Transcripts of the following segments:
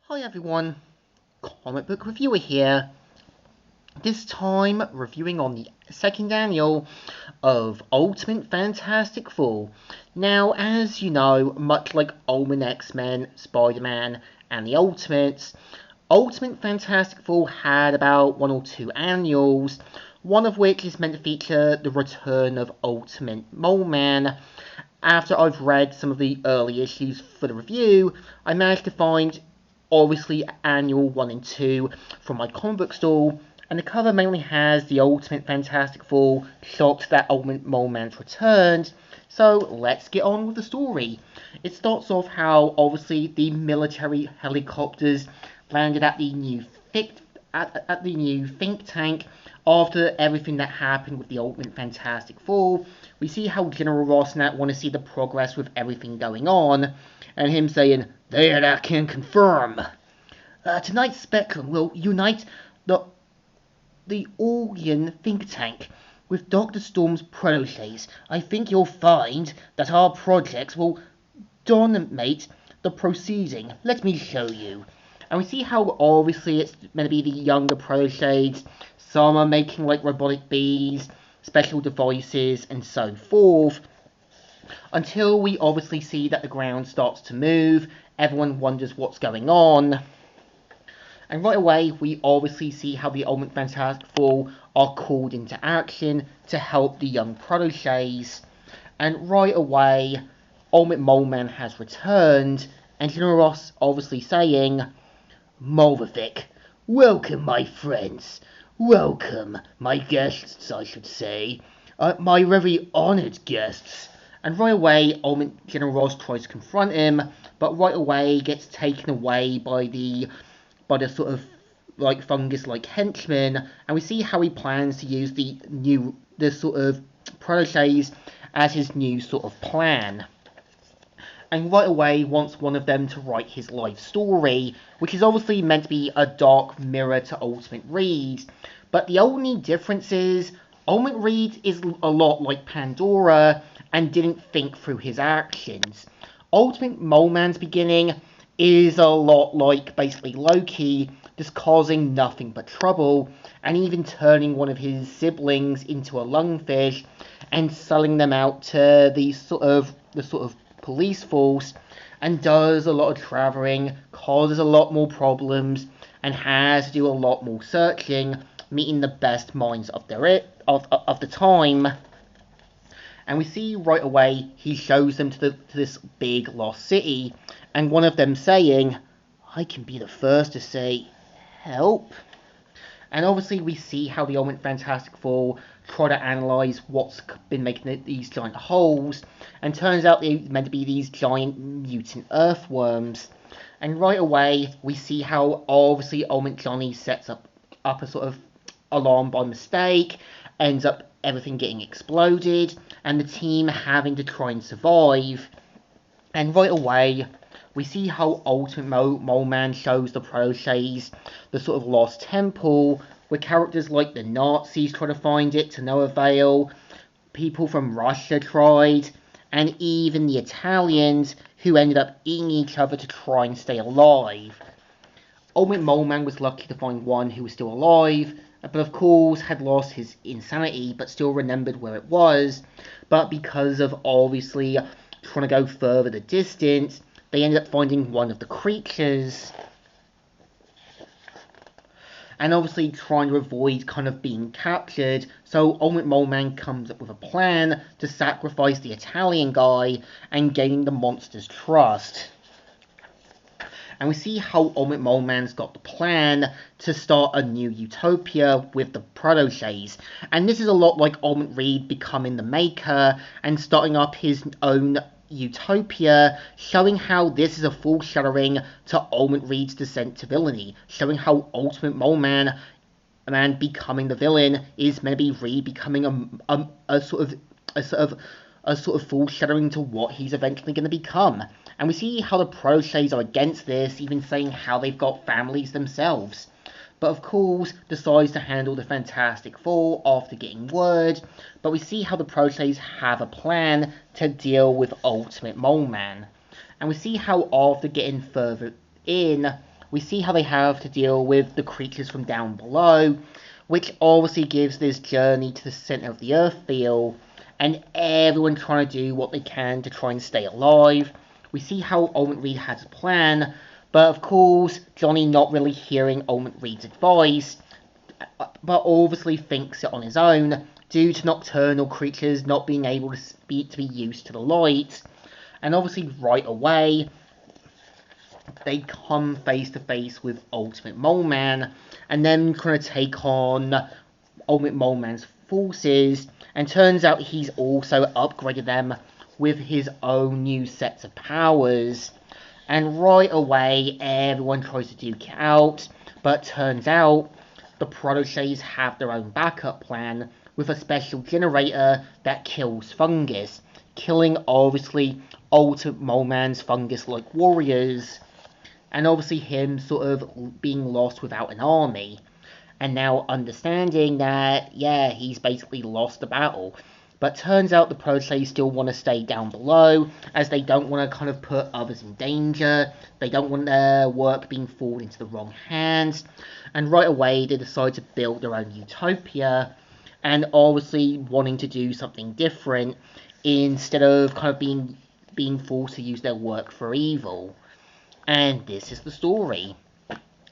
Hi everyone, Comic Book Reviewer here. This time reviewing on the second annual of Ultimate Fantastic Four. Now, as you know, much like Ultimate X-Men, Spider-Man, and the Ultimates, Ultimate Fantastic Four had about one or two annuals, one of which is meant to feature the return of Ultimate Mole Man. After I've read some of the early issues for the review, I managed to find obviously annual 1 and 2 from my comic book store, and the cover mainly has the Ultimate Fantastic Four shocked that Ultimate Mole Man's returned. So let's get on with the story. It starts off how obviously the military helicopters landed at the new think tank after everything that happened with the Ultimate Fantastic Four. We see how General Ross and that want to see the progress with everything going on, and him saying, "That I can confirm. Tonight Spectrum will unite the Organ think tank with Dr. Storm's proteges. I think you'll find that our projects will dominate the proceeding. Let me show you." And we see how obviously it's meant to be the younger proteges. Some are making like robotic bees, special devices, and so forth. Until we obviously see that the ground starts to move, everyone wonders what's going on. And right away, we obviously see how the Ultimate Fantastic Four are called into action to help the young proteges. And right away, Ultimate Mole Man has returned, and General Ross obviously saying, "Molvivic, welcome my friends. Welcome, my guests, I should say. My very honoured guests." And right away, Ultimate General Ross tries to confront him, but right away gets taken away by the sort of like fungus-like henchman, and we see how he plans to use the sort of proteges as his new sort of plan. And right away wants one of them to write his life story, which is obviously meant to be a dark mirror to Ultimate Reed. But the only difference is Ultimate Reed is a lot like Pandora and didn't think through his actions. Ultimate Mole Man's beginning is a lot like basically Loki, just causing nothing but trouble, and even turning one of his siblings into a lungfish and selling them out to the sort of police force, and does a lot of traveling, causes a lot more problems, and has to do a lot more searching, meeting the best minds of the time. And we see right away he shows them to this big lost city, and one of them saying, "I can be the first to say help." And obviously we see how the Ultimate Fantastic Four try to analyse what's been making these giant holes, and turns out they're meant to be these giant mutant earthworms. And right away we see how obviously Ultimate Johnny sets up a sort of alarm by mistake, ends up everything getting exploded, and the team having to try and survive. And right away, we see how Ultimate Mole Man shows the proteges the sort of lost temple, where characters like the Nazis try to find it to no avail, people from Russia tried, and even the Italians, who ended up eating each other to try and stay alive. Ultimate Mole Man was lucky to find one who was still alive, but of course had lost his insanity, but still remembered where it was. But because of obviously trying to go further the distance, they ended up finding one of the creatures, and obviously trying to avoid kind of being captured. So Ultimate Mole Man comes up with a plan to sacrifice the Italian guy and gain the monster's trust. And we see how Ultimate Mole Man's got the plan to start a new utopia with the proteges. And this is a lot like Ultimate Reed becoming the Maker and starting up his own utopia, showing how this is a foreshadowing to Ultimate Reed's descent to villainy, showing how Ultimate Mole Man becoming the villain is meant to be Reed becoming a sort of foreshadowing to what he's eventually going to become. And we see how the proteges are against this, even saying how they've got families themselves. But of course, decides to handle the Fantastic Four after getting word. But we see how the proteges have a plan to deal with Ultimate Mole Man. And we see how after getting further in, we see how they have to deal with the creatures from down below, which obviously gives this journey to the center of the earth feel, and everyone trying to do what they can to try and stay alive. We see how Almond Reed has a plan, but of course, Johnny not really hearing Almond Reed's advice, but obviously thinks it on his own, due to nocturnal creatures not being able to be used to the light. And obviously right away, they come face to face with Ultimate Mole Man, and then kind of take on Ultimate Mole Man's forces, and turns out he's also upgraded them with his own new sets of powers. And right away, everyone tries to duke it out, but turns out the Protochays have their own backup plan with a special generator that kills fungus, killing obviously Ultimate Mole Man's fungus-like warriors, and obviously him sort of being lost without an army, and now understanding that, yeah, he's basically lost the battle. But turns out the Protochays still want to stay down below, as they don't want to kind of put others in danger. They don't want their work being fallen into the wrong hands. And right away, they decide to build their own utopia, and obviously wanting to do something different instead of kind of being forced to use their work for evil. And this is the story.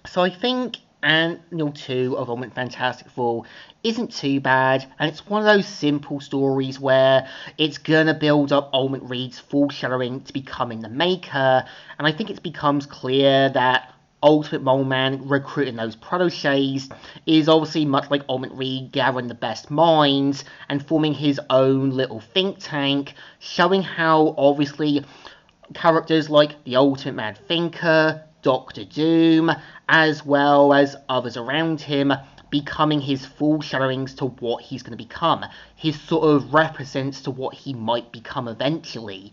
So I think Annual 2 of Ultimate Fantastic Four isn't too bad, and it's one of those simple stories where it's gonna build up Ultimate Reed's foreshadowing to becoming the Maker, and I think it becomes clear that Ultimate Mole Man recruiting those Protochays is obviously much like Ultimate Reed gathering the best minds and forming his own little think tank, showing how obviously characters like the Ultimate Mad Thinker, Doctor Doom, as well as others around him, becoming his foreshadowings to what he's going to become. His sort of represents to what he might become eventually.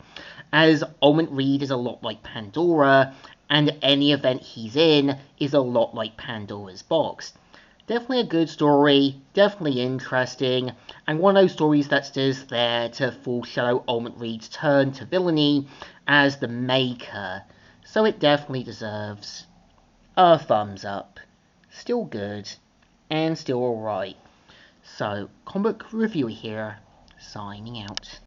As Ultimate Reed is a lot like Pandora, and any event he's in is a lot like Pandora's box. Definitely a good story, definitely interesting, and one of those stories that's just there to foreshadow Ultimate Reed's turn to villainy as the Maker. So it definitely deserves a thumbs up. Still good, and still alright. So, Comic Reviewer here, signing out.